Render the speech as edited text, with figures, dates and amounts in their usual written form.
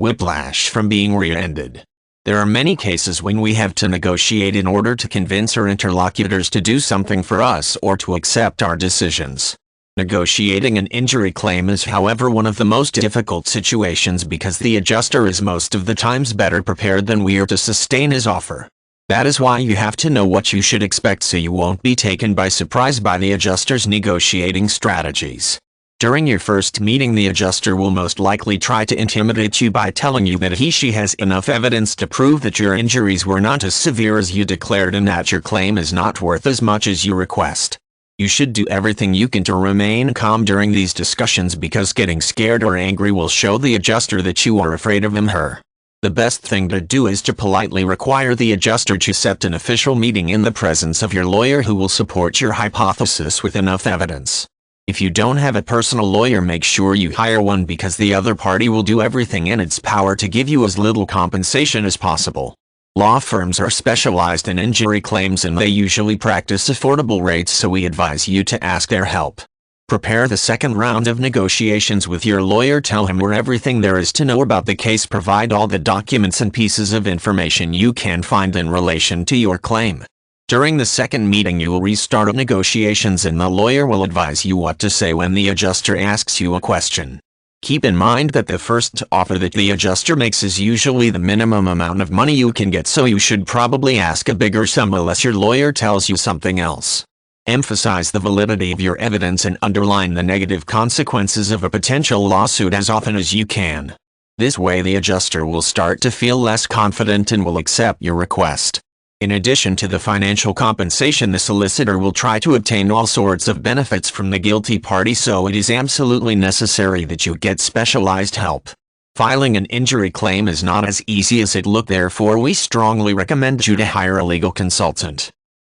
whiplash from being rear-ended. There are many cases when we have to negotiate in order to convince our interlocutors to do something for us or to accept our decisions. Negotiating an injury claim is, however, one of the most difficult situations because the adjuster is most of the times better prepared than we are to sustain his offer. That is why you have to know what you should expect so you won't be taken by surprise by the adjuster's negotiating strategies. During your first meeting, the adjuster will most likely try to intimidate you by telling you that she has enough evidence to prove that your injuries were not as severe as you declared and that your claim is not worth as much as you request. You should do everything you can to remain calm during these discussions because getting scared or angry will show the adjuster that you are afraid of him/her. The best thing to do is to politely require the adjuster to set an official meeting in the presence of your lawyer who will support your hypothesis with enough evidence. If you don't have a personal lawyer, make sure you hire one because the other party will do everything in its power to give you as little compensation as possible. Law firms are specialized in injury claims and they usually practice affordable rates, so we advise you to ask their help. Prepare the second round of negotiations with your lawyer. Tell him everything there is to know about the case. Provide all the documents and pieces of information you can find in relation to your claim. During the second meeting, you will restart negotiations and the lawyer will advise you what to say when the adjuster asks you a question. Keep in mind that the first offer that the adjuster makes is usually the minimum amount of money you can get, so you should probably ask a bigger sum unless your lawyer tells you something else. Emphasize the validity of your evidence and underline the negative consequences of a potential lawsuit as often as you can. This way the adjuster will start to feel less confident and will accept your request. In addition to the financial compensation, the solicitor will try to obtain all sorts of benefits from the guilty party, so it is absolutely necessary that you get specialized help. Filing an injury claim is not as easy as it looks, therefore we strongly recommend you to hire a legal consultant.